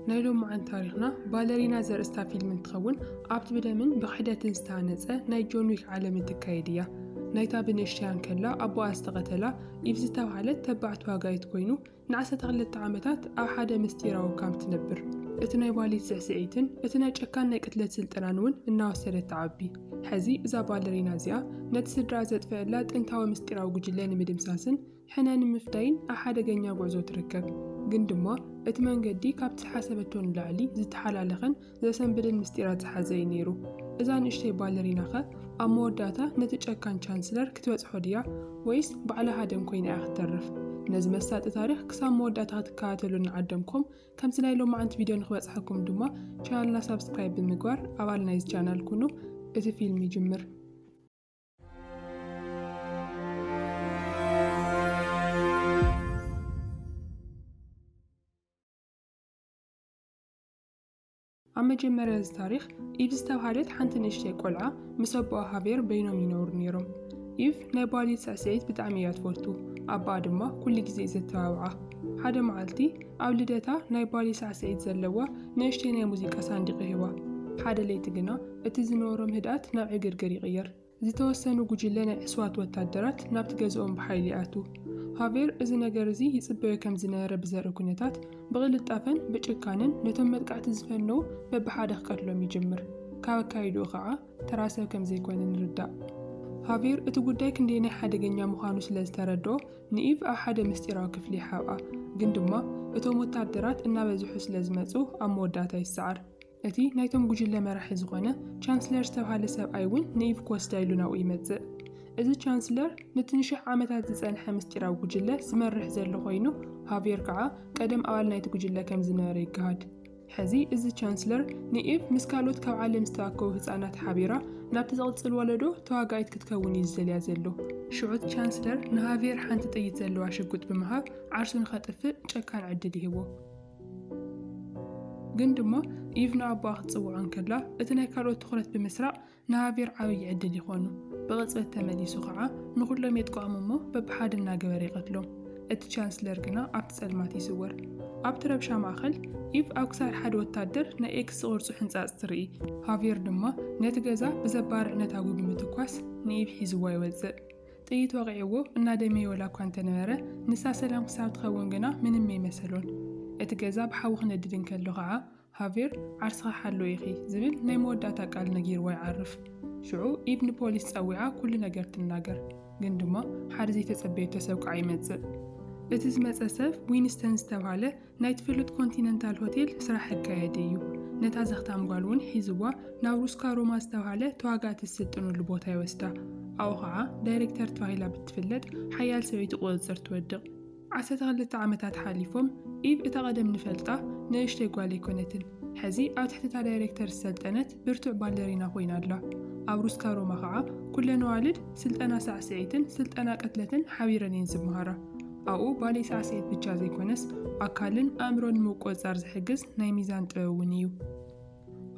نايلو معن تاريخنا باليرينا زرستا فيلم تخون عبت بدمن بخدة ستانسة ناي جون ويك عالم التكايدية نايتا بنشتيان كلا أبو أستغتلا يفزتاو حالت تبعت واقايت كوينو نعسة تغلت عامتات أو حدا مستيرا وكام تنبر اتناي والي سعسعيتن اتناي جاكان ناي قتلت سلطنانون إناو سيرت تعبي حزي إذا باليرينا زيا نتسدرا زد فعلات انتاو مستيرا وقجلين مدمساسن حنان مفتاين أحدا جنيا قعزو تركب قندما اتمن قدي كابت حسبتون لعلي زد حلالخن زسنبل المستيرات حزي نيرو إذا نشتي باليرينا أمور داتا نتجاكان شانسلر كتوز حوديا ويس بعلى هادم كوين أخترف نزم السات تاريخ كسام مودات هتكاتلون عدمكم كم سنايلو ما عند فيديو نخوص حكم دما شانلنا سبسكرايب بالمقوار أول نايز شانل كونو إذا فيلم يجمر عم جمر التاريخ إيف استوحدت حنت نشتي قلعة مسبوع هافير بينهم ينور نيرم إيف نبالي سعسعيت بتعميات فورتو أبا دما كل جزء زتواوعة حدا معلتي أولدتها نبالي سعسعيت زلوا نشتي ناي موسيقى صندوق هوا حدا ليتقنا اتزنورم هدات نوع قرقر يغير زتوسنو جوجلنا أصوات وتعدرات نبتجزؤهم بحيلياتو هافير إذا نجارزي يصبوا كم زنارة بزار كونتات بغل الطافن بتشكانن نتم مدقعت زفنو ببحاد قتلهم يجمر كايدو خاعة تراسب كم زي كون نردا هافير اتقوداي كندينا حدا جنيا مخانو سلازتردو نيف أحد مستيراو كفلي حاقة قندما اتو متعدرات إنا بزحو سلازمتو أموداتا يسعر اتي نايتم جوجل مرح زغانا چانسلر ستوحال سب أيون نيف كوستايلونا ويمتزق إذا چانسلر نتنشح عامتات زنح مستيراو جوجله سمرح زلو خوينو هافير كعا قدم أول نايت جوجله كم زناري قهاد حزي إذا چانسلر نيف مسكالوت كو عالم ستاكو هزانات حبيرة نابتزغلت الولدو تواقايت كتكوني الزليا زلو شعود چانسلر نهافير حانت تأيت زلو عشقوت بمهاب عرسون خطفة چاكان عددي هو قندما إيفنا أباخت صوعان كلا اتناي كالوت تخلت بمسرع نهافير عاوي عددي خونو بغصبة تمليسو خعا نخلهم يتقاممو ببحاد الناقوري قتلهم اتشانسلر قنا أبتسألمات يسور أبتربشا ماخل إيف أوكسار حد وتادر نا إكس غرسو حنساس ترئي هافير دما نتقزا بزبار نتاقو بمتكواس نيف حيزوا يوزق تيت وغيوو إنا دمي ولا كوانت نمارة نسا سلام كساوت خوون قنا من مي مسلون اتقزا بحاوخ نددن كاللو خعا هافير عرسها حلو يخي زبن نيمو داتا قال نجير ويعرف شعو ابن بوليس أوعى كل نجار تناجر قندما حرزي تسبيت تسوق عيمتز اتزمت أسف وينستون استوعله نايت فيلوت كونتيننتال هوتيل سرح كايديو نتازخت عمقالون حيزوا ناوروس كاروما استوعله تواقعت الستون اللبوتا يوستا أو خاعة دايركتر تواهيلا بتفلت حيال سويت قوزر تودق عسى تغلت عامتات حاليفهم إيف اتقدم نفلتا نيشتي قوالي كونتن حزي أو تحتتا دايركتر السلطنت برتوع باليرينا خوينادلا أو روسكارو مخعا كل نوالد سلطنا سعسعيتن سلطنا قتلتن حويرن ينزب مهارة أو بالي سعسعيت بجازي كونس أكالن أمرون موقوزار زحقز ناي ميزان ترونيو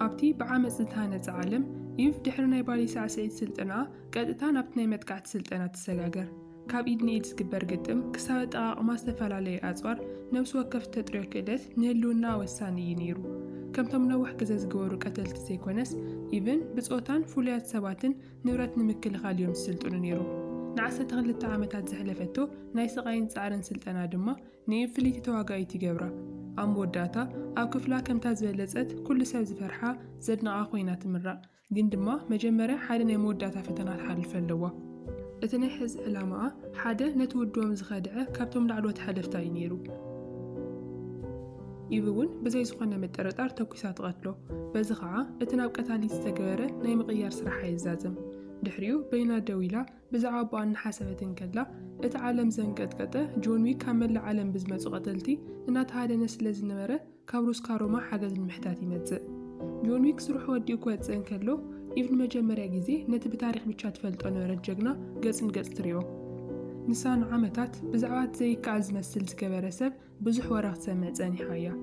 أبتي بعامل سلطانة عالم إيف دحرنا بالي سعسعيت سلطنا قادتا نابتناي متقعت سلطنا تساقاقر كاب إيدني إيد سكبر قدم كساوت ما استفالالي أزوار نفس وقف تطريق كدت نهلونا وساني ينيرو كم تمنوح قزاز قورو قتلت سيكونس إيفن بصوتان فوليات سباتن نورات نمكل خاليوم سلطون نيرو نعسة تغلت عامتات زحلفتو نايس غاين سعرن سلطنا دما نيف فليتي تواقايتي جبرا أمور داتا أو كفلا كم تازبلزت كل سوز فرحة زدنا آخوينا تمرا دين دما مجمرة حالنا يمور داتا فتنات حال الفلوة اتنحز علامة حدا نتودوم زخادعة كابتوم لعلوة حلفتا ينيرو يبون بزي زخنا مترطار توكيسات قتلو بزخعة اتناب قتالي تستقبره ناي مغيار سرحة يزازم دحريو بينا دويلة بزعابو أن حسبتن كلا اتعالم زنقتقته جون ويك كامل لعالم بزمتو قتلتي انات هادا نسل زنمره كابروس كاروما حاجز المحتاتي متزق جون ويك سروح وديو كواتزن كلو إيفن مجمريا جيزي نت بتاريخ بتشات فلت أنا رجعنا قصن تريو نسان عامتات بزعوات زي كاز مسل زكبرسب بزح وراه سمع زاني حيا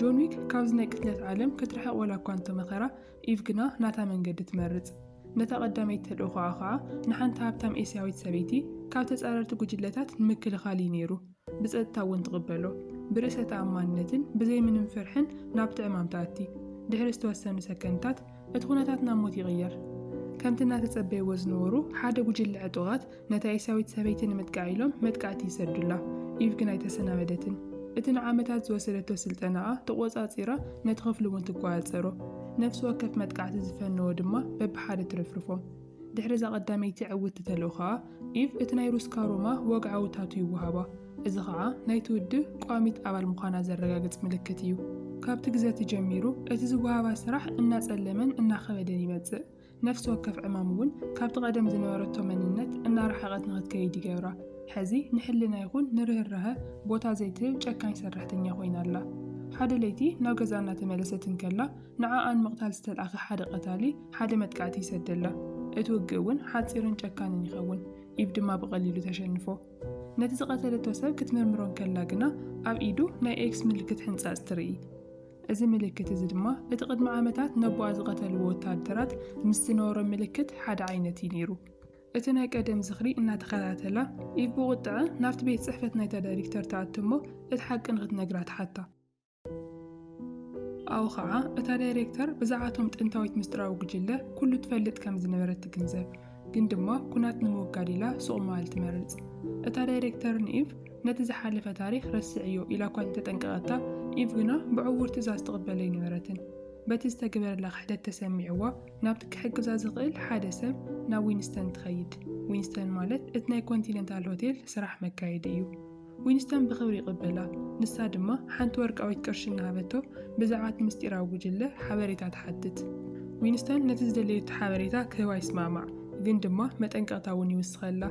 جون ويك كاوزنا قتلت عالم كترحق ولا كوانتو مخرة إيف قنا ناتا من قد تمرز نتا قداميت الأخوة أخوة نحن تابتام إيساويت سبيتي كاو تسألرت جوجلتات نمكل خالي نيرو بزقد تاون تقبلو برئسة تأمانነትን بزي من فرحن نابت عمام تأتي دحر استوسن سكنتات اتخونتاتنا موت يغير كمتنا تتصبي وزنورو حدا وجل عطوغات نتا عيساويت سبيتن متقعيلهم متقعتي يسدولا يفقنا يتسنابدتن اتن عامتات زوسدتو سلطناء تقوصاصيرا نتخفلون تقواصرو نفس وكف متقعت زفنو دما ببحاده ترفرفو دحر ዛ قداميتي عوت تلوخا إف اتناي روسكاروما وقعوتاتو يوهابا إذا خا ناي تودو قاميت أبال مخانا زرقاقت ملكتيو كابت جزاتي جميرو اتزوهابا سراح إنا تسلمن إنا خبدن يمتزق نفس وكف عمامون كابت قدم زنورتو مننت إنا رحقت نغت كيدي جورا حزي نحلنا يكون نرهرها بوتا زيتو جاكاين سرحتنيا خوينا الله حدا ليتي ناو غزانا تملستن كلا نعاان مقتال ستلأخ حدا قتالي حدا متقعتي سدلا اتوقعون حاصيرن جاكانن يخون يبدو ما بقليلو تشنفو نتي قتلتو سب كتمرمرون كلا غنا اب ايدو ناي اكس ملكت حنصاص تري እዚ ምልክት እዚ ድማ እቲ ቅድሚ ዓመታት ነቦኣ ዝቀተልዎ ወታደራት ምስ ዝነበሮ ምልክት ሓደ ዓይነት እዩ ነይሩ እቲ ናይ ቀደም ዝኽሪ እናተኸታተላ ኢፍ ብቁጥዐ ናብቲ ቤት ጽሕፈት ናይታ ዳይሬክተር ተኣትሞ እቲ ሓቂ ንኽትነግራ ትሓታ ኣው ከዓ እታ ዳይሬክተር ብዛዕባቶም ጥንታዊት ምስጢራዊ ጉጅለ ኩሉ ትፈልጥ ከም ዝነበረት ትግንዘብ ግን ድማ ኩናት ንምውጋድ ኢላ ሱቕ መዋዕል ትመርጽ እታ ዳይሬክተር ንኢፍ ነቲ ዝሓለፈ ታሪክ ረስዕዮ ኢላ እኳ እንተጠንቀቐታ ኢፍ ግና ብዕውር ትእዛዝ ትቕበለ ይነበረትን በቲ ዝተገበረላ ክሕደት ተሰሚዕዋ ናብቲ ክሕግዛ ዝኽእል ሓደ ሰብ ናብ ዊንስተን ትኸይድ ዊንስተን ማለት እቲ ናይ ኮንቲነንታል ሆቴል ስራሕ መካየዲ እዩ ዊንስተን ብኽብሪ ይቕበላ ንሳ ድማ ሓንቲ ወርቃዊት ቅርሺ እናሃበቶ ብዛዕባ ምስጢራዊ ጉጅለ ሓበሬታ ትሓትት ዊንስተን ነቲ ዝደለየቶ ሓበሬታ ክህባ ይስማማዕ ግን ድማ መጠንቀቕታ እውን ይውስኸላ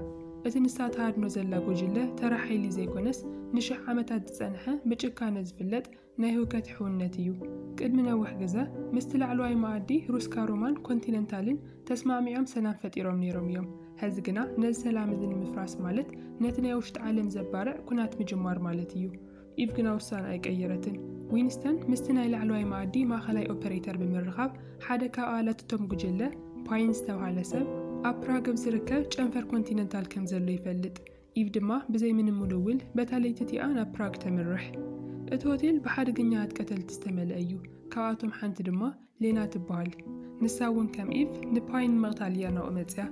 እቲ ንሳ ተሃድኖ ዘላ ጉጅለ ተራ ሓይሊ ዘይኮነስ ንሽሕ ዓመታት ዝጸንሐ ብጭካነ ዝፍለጥ ናይ ህውከት ሕውነት እዩ ቅድሚ ነዊሕ ግዜ ምስቲ ላዕለዋይ ማኣዲ ሩስካሮማን ኮንቲነንታልን ተስማሚዖም ሰላም ፈጢሮም ነይሮም እዮም ሕዚ ግና ነዚ ሰላም እዚ ንምፍራስ ማለት ነቲ ናይ ውሽጢ ዓለም ዘባርዕ ኩናት ምጅማር ማለት እዩ ኢፍ ግና ውሳነ ኣይቀየረትን ዊንስተን ምስቲ ናይ ላዕለዋይ ማኣዲ ማእኸላይ ኦፐሬተር ብምርኻብ ሓደ ካብ ኣባላት እቶም ጉጅለ ፓይን ዝተባሃለ ሰብ ኣብ ፕራግ ዝርከብ ጨንፈር ኮንቲነንታል ከም ዘሎ ይፈልጥ ኢፍ ድማ ብዘይ ምንም ምልውል በታለይቲ እቲኣ ናብ ፕራግ ተምርሕ እቲ ሆቴል ብሓደገኛት ቀተልቲ ዝተመልአ እዩ ካብኣቶም ሓንቲ ድማ ሌና ትበሃል ንሳ እውን ከም ኢፍ ንፓይን መቕታል እያ ናብኡ መፅያ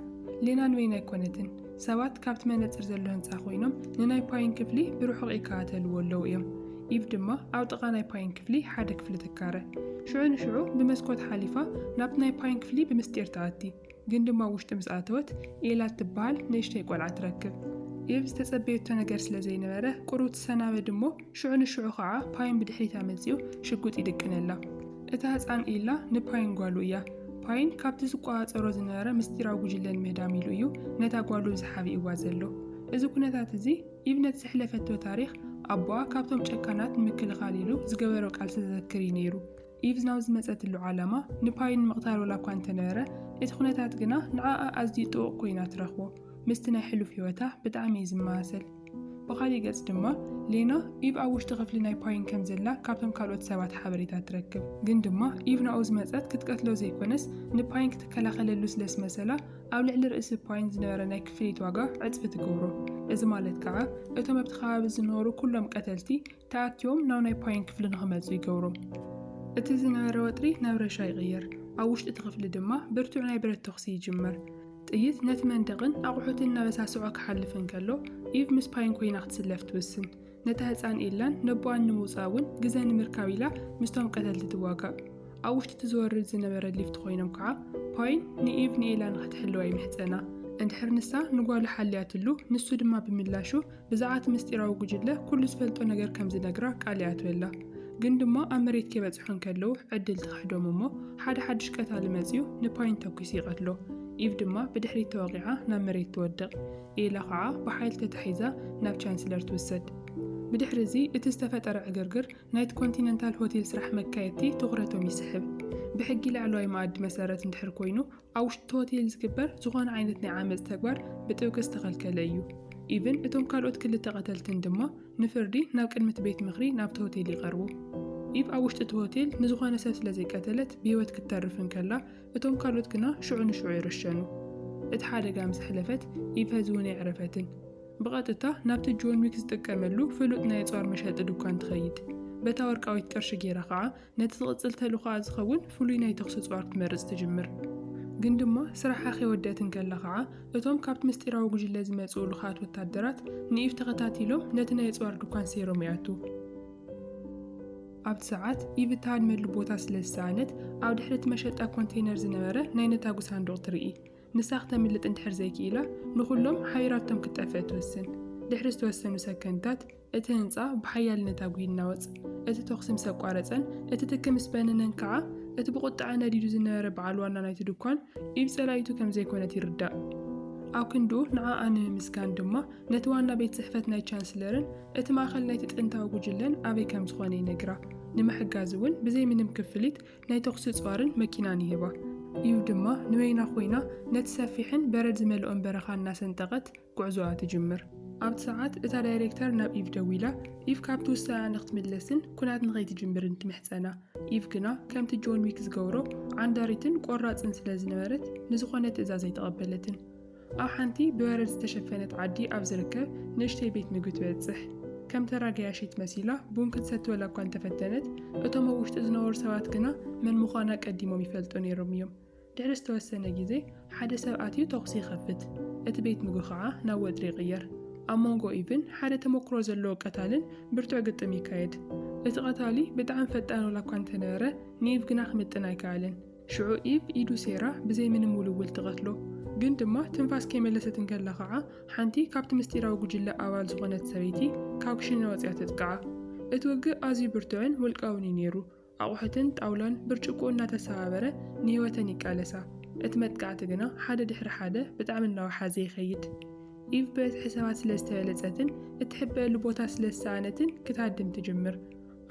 ሌና ንበይና ኣይኮነትን ሰባት ካብቲ መነፅር ዘሎ ህንፃ ኮይኖም ንናይ ፓይን ክፍሊ ብርሑቕ ይከታተልዎ ኣለዉ እዮም ኢፍ ድማ ኣብ ጥቓ ናይ ፓይን ክፍሊ ሓደ ክፍሊ ትካረ ሽዑ ንሽዑ ብመስኮት ሓሊፋ ናብቲ ናይ ፓይን ክፍሊ ብምስጢር ተኣቲ ግን ድማ ውሽጢ ምስ ኣተወት ኤላ ትበሃል ንእሽተይ ቆልዓ ትረክብ ኢፍ ዝተጸበየቶ ነገር ስለ ዘይነበረ ቁሩብ ትሰናበድ እሞ ሽዑ ንሽዑ ከዓ ፓይን ብድሕሪታ መፂኡ ሽጉጥ ይድቅነላ እታ ህፃን ኤላ ንፓይን ጓሉ እያ ፓይን ካብቲ ዝቋፀሮ ዝነበረ ምስጢራዊ ጉጅለን ምህዳም ኢሉ እዩ ነታ ጓሉ ዝሓቢእዋ ዘሎ እዚ ኩነታት እዚ ኢፍ ነቲ ዝሕለፈቶ ታሪክ ኣቦኣ ካብቶም ጨካናት ንምክልኻል ኢሉ ዝገበሮ ቃልሲ ዘዘክር እዩ ነይሩ ኢፍ ናብ ዝመፀትሉ ዓላማ ንፓይን ምቕታል ወላ እኳ እንተነበረ እቲ ኩነታት ግና ንዓኣ ኣዝዩ ጥቡቕ ኮይና ትረኽቦ ምስቲ ናይ ሕሉፍ ህይወታ ብጣዕሚ እዩ ዝመሳሰል ብኻሊእ ገጽ ድማ ሌና ኢፍ ኣብ ውሽጢ ክፍሊ ናይ ፓይን ከም ዘላ ካብቶም ካልኦት ሰባት ሓበሬታ ትረክብ ግን ድማ ኢፍ ናብኡ ዝመፀት ክትቀትሎ ዘይኮነስ ንፓይን ክትከላኸለሉ ስለ ዝመሰላ ኣብ ልዕሊ ርእሲ ፓይን ዝነበረ ናይ ክፍሊት ዋጋ ዕፅፊ ትገብሮ እዚ ማለት ከዓ እቶም ኣብቲ ከባቢ ዝነበሩ ኩሎም ቀተልቲ ተኣኪቦም ናብ ናይ ፓይን ክፍሊ ንኽመፁ ይገብሮም እቲ ዝነበረ ወጥሪ ናብ ረብሻ ይቕየር ኣብ ውሽጢ እቲ ክፍሊ ድማ ብርቱዕ ናይ ብረት ተኽሲ ይጅመር ጥይት ነቲ መንደቕን ኣቑሑትን እናበሳስዖ ክሓልፍ እንከሎ ኢፍ ምስ ፓይን ኮይና ክትስለፍ ትውስን ነታ ህፃን ኤላን ነቦኣን ንምውፃእ እውን ግዜ ንምርካብ ኢላ ምስቶም ቀተልቲ ትዋጋእ ኣብ ውሽጢ እቲ ዝወርድ ዝነበረ ሊፍቲ ኮይኖም ከዓ ፓይን ንኢፍ ንኤላ ንኽትሕልዋ ይምሕፀና እንድሕር ንሳ ንጓሉ ሓልያትሉ ንሱ ድማ ብምላሹ ብዛዕባ እቲ ምስጢራዊ ጉጅለ ኩሉ ዝፈልጦ ነገር ከም ዝነግራ ቃል ይኣትወላ ግን ድማ ኣብ መሬት ከይበፅሑ እንከለዉ ዕድል ትኽሕዶም እሞ ሓደ ሓድሽ ቀታሊ መፂኡ ንፓይን ተኪሱ ይቐትሎ ኢፍ ድማ ብድሕሪት ተወቂዓ ናብ መሬት ትወድቕ ኤላ ከዓ ብሓይል ተታሒዛ ናብ ቻንስለር ትውሰድ ብድሕሪ እዚ እቲ ዝተፈጠረ ዕግርግር ናይቲ ኮንቲነንታል ሆቴል ስራሕ መካየድቲ ትኹረቶም ይስሕብ ብሕጊ ላዕለዋይ ማኣዲ መሰረት እንድሕር ኮይኑ ኣብ ውሽጢ ሆቴል ዝግበር ዝኾነ ዓይነት ናይ ዓመፅ ተግባር ብጥብቂ ዝተኸልከለ እዩ ኢቭን እቶም ካልኦት ክልተ ቀተልትን ድማ ንፍርዲ ናብ ቅድሚት ቤት ምኽሪ ናብቲ ሆቴል ይቐርቡ ኢፍ ኣብ ውሽጢ እቲ ሆቴል ንዝኾነ ሰብ ስለ ዘይቀተለት ብሂወት ክትተርፍ እንከላ እቶም ካልኦት ግና ሽዑ ንሽዑ ይርሸኑ እቲ ሓደጋ ምስ ሕለፈት ኢፍ ህዚ እውን ኣይዕረፈትን ብቐጥታ ናብቲ ጆን ዊክ ዝጥቀመሉ ፍሉጥ ናይ ጸዋር መሸጢ ድኳን ትኸይድ። በታ ወርቃዊት ቅርሺ ጌራ ከዓ ነቲ ዝቕጽል ተልእኾኣ ዝኸውን ፍሉይ ናይ ተኽሲ ጸዋር ክትመርጽ ትጅምር። ግን ድማ ስራሓ ኸይወደአትን ከላ ከዓ እቶም ካብቲ ምስጢራዊ ጉጅለ ዝመጹ ልኻት ወታደራት ንኢፍ ተኸታቲሎም ነቲ ናይ ጸዋር ድኳን ሰይሮም ይኣቱ። ኣብቲ ሰዓት ኢፍ እትሃድመሉ ቦታ ስለ ዝሰኣነት ኣብ ድሕሪ እቲ መሸጣ ኮንቴይነር ዝነበረ ናይ ነታጉ ሳንዱቕ ትርኢ። ንሳ ክተምልጥ እንድሕር ዘይክኢላ ንኹሎም ሓቢራቶም ክትጠፍእ ትወስን። ድሕሪ ዝተወሰኑ ሰከንድታት እቲ ህንፃ ብሓያል ነታጉ ይናወፅ። እቲ ተኽሲ ምስ ኣቋረፀን እቲ ትኪ ምስ በነነን ከዓ እቲ ብቁጣዕ ነዲዱ ዝነበረ በዓል ዋና ናይቲ ድኳን ኢፍ ጸላኢቱ ከም ዘይኮነት ይርዳእ። ኣብ ክንድኡ ንዓኣ ንምምስጋን ድማ ነቲ ዋና ቤት ጽሕፈት ናይ ቻንስለርን እቲ ማእኸል ናይቲ ጥንታዊ ጉጅለን ኣበይ ከም ዝኾነ ይነግራ። ንምሕጋዝ እውን ብዘይ ምንም ክፍሊት ናይ ተኽሲ ጸዋርን መኪናን ይህባ። ኢፍ ድማ ንወይና ኮይና ነቲ ሰፊሕን በረድ ዝመልኦን በረኻ እናሰንጠቐት ጉዕዞኣ ትጅምር። ኣብቲ ሰዓት እታ ዳይሬክተር ናብ ኢፍ ደው ኢላ ኢፍ ካብቲ ውሳነ ንኽትምለስን ኩናት ንኸይትጅምርን ትምሕፀና። ኢፍ ግና ከምቲ ጆን ዊክ ዝገብሮ ዓንዳሪትን ቆራፅን ስለ ዝነበረት ንዝኾነ ትእዛዝ ኣይተቐበለትን። ኣብ ሓንቲ ብበረድ ዝተሸፈነት ዓዲ ኣብ ዝርከብ ንእሽተይ ቤት ምግቢ ትበጽሕ። ከም ተራጋያሺት መሲላ ቡን ክትሰትወላ እኳ እንተፈተነት እቶም ኣብ ውሽጢ ዝነበሩ ሰባት ግና መን ምዃና ቀዲሞም ይፈልጡ ነይሮም እዮም። ድሕሪ ዝተወሰነ ግዜ ሓደ ሰብ ኣትዩ ተኽሲ ይኸፍት። እቲ ቤት ምግቢ ከዓ ናብ ወጥሪ ይቕየር። ኣብ መንጎ ኢፍን ሓደ ተመክሮ ዘለዎ ቀታልን ብርቱዕ ግጥም ይካየድ። እቲ ቀታሊ ብጣዕሚ ፈጣን ዋላ እኳ እንተነበረ ንኢፍ ግና ክምጥን ኣይከኣለን። ሽዑ ኢፍ ኢዱ ሴራ ብዘይ ምንም ውልውል ትቐትሎ። ግን ድማ ትንፋስ ከይመለሰትን ከላ ከዓ ሓንቲ ካብቲ ምስጢራዊ ጉጅለ ኣባል ዝኾነት ሰበይቲ ካብ ክሽነ ወፂኣ ትጥቅዓ። እቲ ውግእ ኣዝዩ ብርቱዕን ውልቃውን እዩ ነይሩ። ኣቑሑትን ጣውላን ብርጭቆ እናተሰባበረ ንህይወተን ይቃለሳ። እቲ መጥቃዕቲ ግና ሓደ ድሕሪ ሓደ ብጣዕሚ እናወሓዘ ይኸይድ። ኢፍ በዝሒ ሰባት ስለ ዝተበለፀትን እትሕበአሉ ቦታ ስለ ዝሰኣነትን ክትሃድም ትጅምር።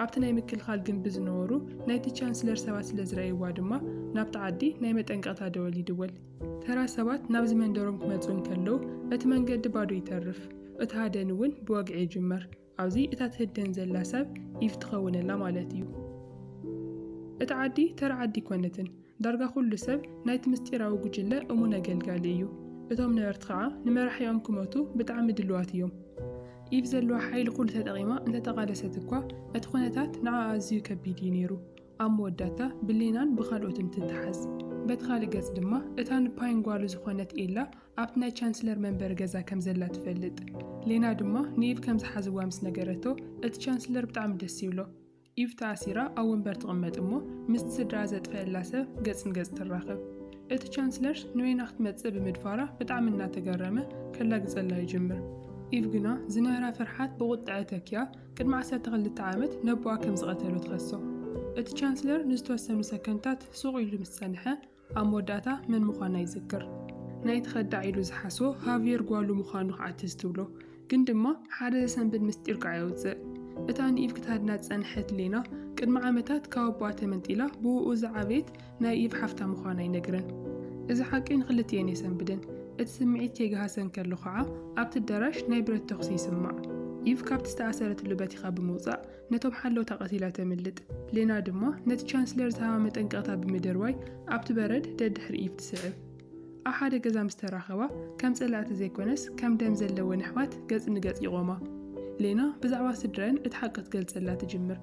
ኣብቲ ናይ ምክልኻል ግንቢ ዝነበሩ ናይቲ ቻንስለር ሰባት ስለ ዝረአይዋ ድማ ናብቲ ዓዲ ናይ መጠንቀቕታ ደወል ይድወል። ተራ ሰባት ናብዚ መንደሮም ክመፁ እንከለዉ እቲ መንገዲ ባዶ ይተርፍ። እቲ ሃደን እውን ብወግዒ ይጅመር። ኣብዚ እታ ትህደን ዘላ ሰብ ኢፍ ትኸውነላ ማለት እዩ። እቲ ዓዲ ተራ ዓዲ ኮነትን። ዳርጋ ኩሉ ሰብ ናይቲ ምስጢራዊ ጉጅለ እሙን ኣገልጋሊ እዩ። እቶም ነበርቲ ከዓ ንመራሕዮም ክመቱ ብጣዕሚ ድልዋት እዮም። ኢፍ ዘለዋ ሓይሊ ኩሉ ተጠቒማ እንተተቓለሰት እኳ እቲ ኩነታት ንዓ ኣዝዩ ከቢድ እዩ ነይሩ። ኣብ መወዳእታ ብሌናን ብኻልኦትን ትተሓዝ። በቲ ካልእ ገጽ ድማ እታ ንፓይን ጓሉ ዝኾነት ኤላ ኣብቲ ናይ ቻንስለር መንበሪ ገዛ ከም ዘላ ትፈልጥ። ሌና ድማ ንኢፍ ከም ዝሓዝዋ ምስ ነገረቶ እቲ ቻንስለር ብጣዕሚ ደስ ይብሎ። ኢፍ ተኣሲራ ኣብ ወንበር ትቕመጥ እሞ ምስቲ ስድራ ዘጥፍአላ ሰብ ገጽ ንገጽ ትራኸብ። እቲ ቻንስለር ንወይና ክትመጽእ ብምድፋራ ብጣዕሚ እናተገረመ ከላግጸላ ይጅምር። ኢፍ ግና ዝነበራ ፍርሓት ብቁጣዕ ተኪያ ቅድሚ 12 ዓመት ነቦኣ ከም ዝቐተሎ ትኸሶ። እቲ ቻንስለር ንዝተወሰኑ ሰከንድታት ሱቕ ኢሉ ምስ ፀንሐ ኣብ መወዳእታ መን ምዃና ይዝክር። ናይቲ ኸዳዕ ኢሉ ዝሓስቦ ሃቪየር ጓሉ ምዃኑ ክዓቲ ዝትብሎ ግን ድማ ሓደ ዘሰንብድ ምስጢር ከዓ የውፅእ። እታ ንኢፍ ክትሃድና ዝፀንሐት ሌና ቅድሚ ዓመታት ካብ ኣቦኣ ተመንጢላ ብውኡ ዝዓበየት ናይ ኢፍ ሓፍታ ምዃና ይነግረን። እዚ ሓቂ ንኽልቲአን የሰንብደን። እቲ ስምዒት የገሃሰን ከሎ ከዓ ኣብቲ ኣዳራሽ ናይ ብረት ተኽሲ ይስማዕ። ኢፍ ካብቲ ዝተኣሰረትሉ በቲኻ ብምውፃእ ነቶም ሓለውታ ቀቲላ ተምልጥ። ሌና ድማ ነቲ ቻንስለር ዝሃባ መጠንቀቕታ ብምድርዋይ ኣብቲ በረድ ደድሕሪ ኢፍ ትስዕብ። ኣብ ሓደ ገዛ ምስ ተራኸባ ከም ጸላእቲ ዘይኮነስ ከም ደም ዘለወን ኣሕዋት ገጽ ንገጽ ይቖማ። ሌና ብዛዕባ ስድረን እቲ ሓቂ ክትገልጸላ ትጅምር።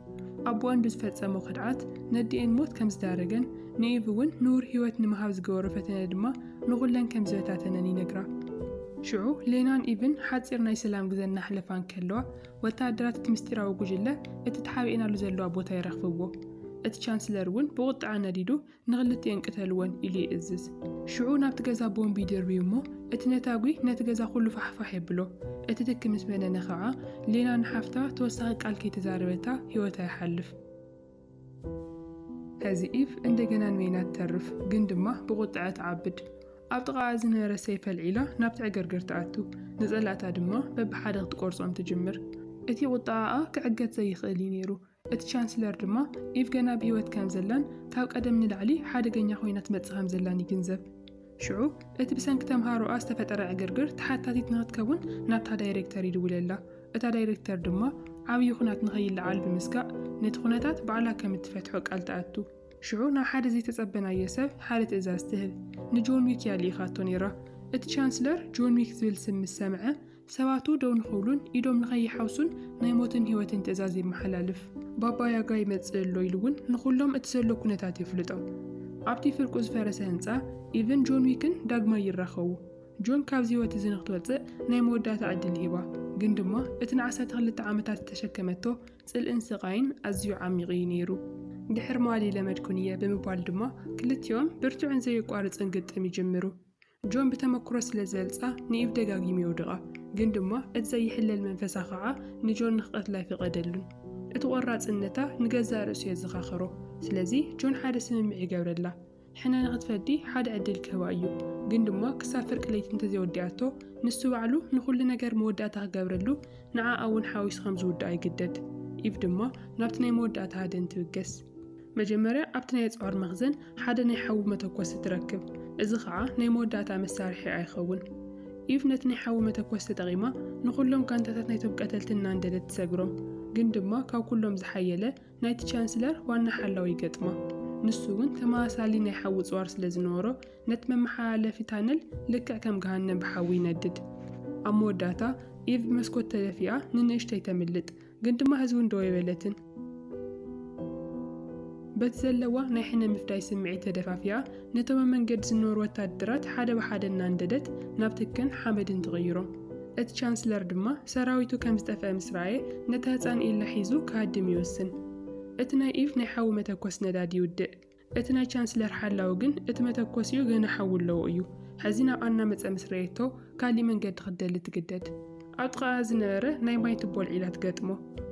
ኣቦአን ብዝፈጸሞ ክድዓት ነዲአን ሞት ከም ዝዳረገን ንኢፍ እውን ንውር ህይወት ንምሃብ ዝገበሮ ፈተነ ድማ ንኹለን ከም ዝበታተነን ይነግራ። ሽዑ ሌናን ኢፍን ሓፂር ናይ ሰላም ግዜ እናሕለፋ እንከለዋ ወታደራት እቲ ምስጢራዊ ጉጅለ እቲ ተሓቢእናሉ ዘለዋ ቦታ ይረኽብዎ። እቲ ቻንስለር እውን ብቁጣዕ ነዲዱ ንኽልቲአን ቅተልዎን ኢሉ ይእዝዝ። ሽዑ ናብቲ ገዛ ቦምቢ ይድርብዩ እሞ እቲ ነታጉይ ነቲ ገዛ ኩሉ ፋሕፋሕ የብሎ። እቲ ትኪ ምስ በነነ ከዓ ሌና ንሓፍታ ተወሳኺ ቃል ከይተዛረበታ ህይወታ ይሓልፍ። ሕዚ ኢፍ እንደገና ንወይና ትተርፍ፣ ግን ድማ ብቁጣዕ ትዓብድ። ኣብ ጥቓ ዝነበረ ሰይፈ ኣልዒላ ናብቲ ዕግርግር ተኣቱ። ንጸላእታ ድማ በብሓደ ክትቆርጾም ትጅምር። እቲ ቁጣዓኣ ክዕገት ዘይኽእል እዩ ነይሩ። እቲ ቻንስለር ድማ ኢፍ ገና ብህይወት ከም ዘላን ካብ ቀደም ንላዕሊ ሓደገኛ ኮይና ትመጽእ ከም ዘላን ይግንዘብ። ሽዑ እቲ ብሰንኪ ተምሃሮኣ ዝተፈጠረ ዕግርግር ተሓታቲት ንኽትከውን ናብታ ዳይሬክተር ይድውለላ። እታ ዳይሬክተር ድማ ዓብዪ ኩናት ንኸይለዓል ብምስጋእ ነቲ ኩነታት ባዕላ ከም እትፈትሖ ቃል ተኣቱ። ሽዑ ናብ ሓደ ዘይተጸበናየ ሰብ ሓደ ትእዛዝ ትህብ። ንጆን ዊክ እያ ልኢኻቶ ነይራ። እቲ ቻንስለር ጆን ዊክ ዝብል ስም ምስ ሰምዐ ሰባቱ ደው ንኽብሉን ኢዶም ንኸይሓውሱን ናይ ሞትን ህይወትን ትእዛዝ ይመሓላልፍ ባባ ያጋ ይመጽእ ኣሎ ኢሉ እውን ንኹሎም እቲ ዘሎ ኩነታት ይፍልጦ ኣብቲ ፍርቁ ዝፈረሰ ህንፃ ኢቨን ጆን ዊክን ዳግማ ይራኸቡ ጆን ካብዚ ህይወት እዚ ንኽትወፅእ ናይ መወዳእታ ዕድል ሂባ ግን ድማ እቲ ን12 ዓመታት ተሸከመቶ ጽልእን ስቃይን ኣዝዩ ዓሚቕ እዩ ነይሩ ድሕር ማሊ ለመድኩን እየ ብምባል ድማ ክልቲኦም ብርቱዕን ዘይቋርፅን ግጥም ይጅምሩ ጆን ብተመክሮ ስለ ዘልፃ ንኢቭ ደጋጊሙ ይውድቓ ግን ድማ እቲ ዘይሕለል መንፈሳ ከዓ ንጆን ንኽቐትላ ይፍቐደሉን እቲ ቆራፅነታ ንገዛእ ርእሱ የዘኻኽሮ ስለዚ ጆን ሓደ ስምምዕ ይገብረላ ሕና ንኽትፈዲ ሓደ ዕድል ክህባ እዩ ግን ድማ ክሳብ ፍርቂ ለይቲ እንተዘይወዲኣቶ ንሱ ባዕሉ ንኹሉ ነገር መወዳእታ ክገብረሉ ንዓኣ እውን ሓዊሱ ከም ዝውዳእ ይግደድ ኢቭ ድማ ናብቲ ናይ መወዳእታ ሃደን ትብገስ መጀመርያ ኣብቲ ናይ ኣፅዋር መኽዘን ሓደ ናይ ሓዊ መተኮሲ ትረክብ እዚ ከዓ ናይ መወዳእታ መሳርሒ ኣይኸውን ኢቭ ነቲ ናይ ሓዊ መተኮሲ ተጠቒማ ንኹሎም ጋንታታት ናይቶም ቀተልቲ እናንደደት ትሰግሮም ግን ድማ ካብ ኩሎም ዝሓየለ ናይቲ ቻንስለር ዋና ሓላዊ ይገጥማ ንሱ እውን ተመሳሳሊ ናይ ሓዊ ፅዋር ስለ ዝነበሮ ነቲ መመሓላለፊ ታነል ልክዕ ከም ገሃነም ብሓዊ ይነድድ ኣብ መወዳእታ ኢቭ መስኮት ተደፊኣ ንንእሽተይ ተምልጥ ግን ድማ ህዝቡ እንደው ይበለትን በቲ ዘለዋ ናይ ሕነ ምፍዳይ ስምዒት ተደፋፊያ ነቶም መንገዲ ዝነበሩ ወታደራት ሓደ ብሓደ እናንደደት ናብ ትክን ሓመድን ትቕይሮም እቲ ቻንስለር ድማ ሰራዊቱ ከም ዝጠፍአ ምስ ረኣየ ነቲ ህፃን ኢላ ሒዙ ካድም ይወስን እቲ ናይ ኢቭ ናይ ሓዊ መተኮስ ነዳዲ ይውድእ እቲ ናይ ቻንስለር ሓላዊ ግን እቲ መተኮሲኡ ገና ሓዊ ኣለዎ እዩ ሕዚ ናብ ኣና መፀ ምስ ረአየቶ ካሊእ መንገዲ ክደሊ ትግደድ ኣብ ጥቓኣ ዝነበረ ናይ ማይ ቱቦ ልዒላ ትገጥሞ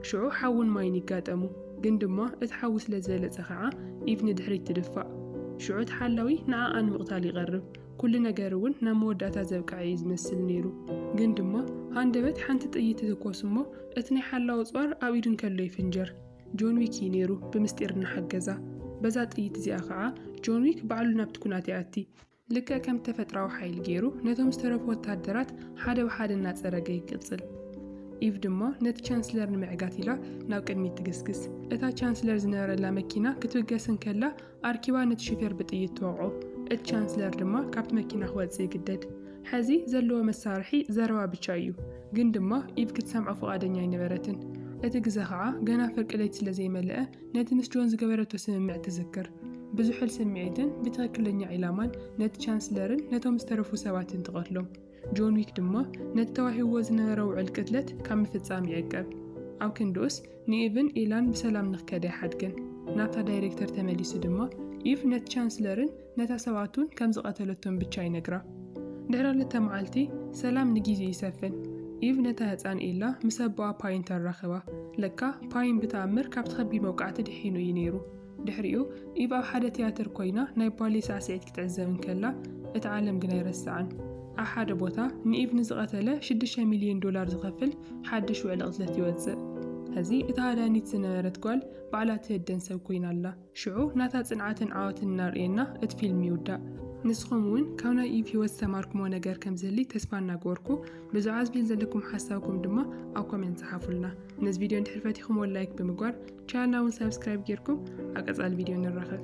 ሽዑ ሓውን ማይን ይጋጠሙ ግን ድማ እቲ ሓዊ ስለ ዝበለፀ ከዓ ኢቭ ንድሕሪት ትድፋእ ሽዑ እቲ ሓላዊ ንዓኣ ንምቕታል ይቐርብ ኩሉ ነገር እውን ናብ መወዳእታ ዘብቅዐ እዩ ዝመስል ነይሩ ግን ድማ ሃንደበት ሓንቲ ጥይት ትተኮስ እሞ እቲ ናይ ሓላዊ ፅዋር ኣብ ኢዱ እንከሎ ይፍንጀር ጆን ዊክ ነይሩ ብምስጢር እናሓገዛ በዛ ጥይት እዚኣ ከዓ ጆን ዊክ ባዕሉ ናብቲ ኩናት ይኣቲ ልክዕ ከም ተፈጥራዊ ሓይሊ ገይሩ ነቶም ዝተረፉ ወታደራት ሓደ ብሓደ እናፀረገ ይቅፅል ኢቭ ድማ ነቲ ቻንስለር ንምዕጋት ኢላ ናብ ቅድሚት ትግስግስ እታ ቻንስለር ዝነበረላ መኪና ክትብገስን ከላ ኣርኪባ ነቲ ሹፌር ብጥይት ትወቅዖ እቲ ቻንስለር ድማ ካብቲ መኪና ክወፅእ ይግደድ ሕዚ ዘለዎ መሳርሒ ዘረባ ብቻ እዩ ግን ድማ ኢቭ ክትሰምዖ ፈቃደኛ ኣይነበረትን እቲ ግዜ ከዓ ገና ፍርቂ ለይቲ ስለ ዘይመልአ ነቲ ምስ ጆን ዝገበረቶ ስምምዕ ትዝክር ብዙሑል ስምዒትን ብትክክለኛ ዒላማን ነቲ ቻንስለርን ነቶም ዝተረፉ ሰባትን ትቐትሎም ጆን ዊክ ድማ ነቲ ተዋሂብዎ ዝነበረ ውዕል ቅትለት ካብ ምፍፃም ይዕቀብ ኣብ ክንድኡስ ንኢቭን ኢላን ብሰላም ንኽከደ ይሓድገን ናብታ ዳይሬክተር ተመሊሱ ድማ ኢቭ ነቲ ቻንስለርን ነታ ሰባቱን ከም ዝቐተለቶም ብቻ ይነግራ ድሕሪ 2 መዓልቲ ሰላም ንጊዜ ይሰፍን ኢቭ ነታ ህፃን ኢላ ምስ ኣቦኣ ፓይን ተራኸባ ለካ ፓይን ብተኣምር ካብ ትኸቢ መውቃዕቲ ድሒኑ እዩ ነይሩ ድሕሪኡ ኢቭ ኣብ ሓደ ቲያትር ኮይና ናይ ባሌ ሳዕስዒት ክትዕዘብ ከላ እቲ ዓለም ግን ኣይረስዓን ኣብ ሓደ ቦታ ንኢቭ ንዝቐተለ $6 ሚልዮን ዝኸፍል ሓድሽ ውዕል ቅትለት ይወፅእ ሕዚ እቲ ሃዳኒት ዝነበረት ጓል ባዕላ ትህደን ሰብ ኮይና ኣላ ሽዑ ናታ ፅንዓትን ዓወትን እናርኤና እቲ ፊልም ይውዳእ ንስኹም እውን ካብ ናይ ኢቭ ህይወት ዝተማርኩሞ ነገር ከም ዝህሊ ተስፋ እናገበርኩ ብዛዕባ ዝብል ዘለኩም ሓሳብኩም ድማ ኣብ ኮሜንት ፀሓፉልና ነዚ ቪድዮ እንድሕር ፈቲኹምዎ ላይክ ብምግባር ቻናልና እውን ሰብስክራይብ ጌርኩም ኣብ ቀፃሊ ቪድዮ ንራኸብ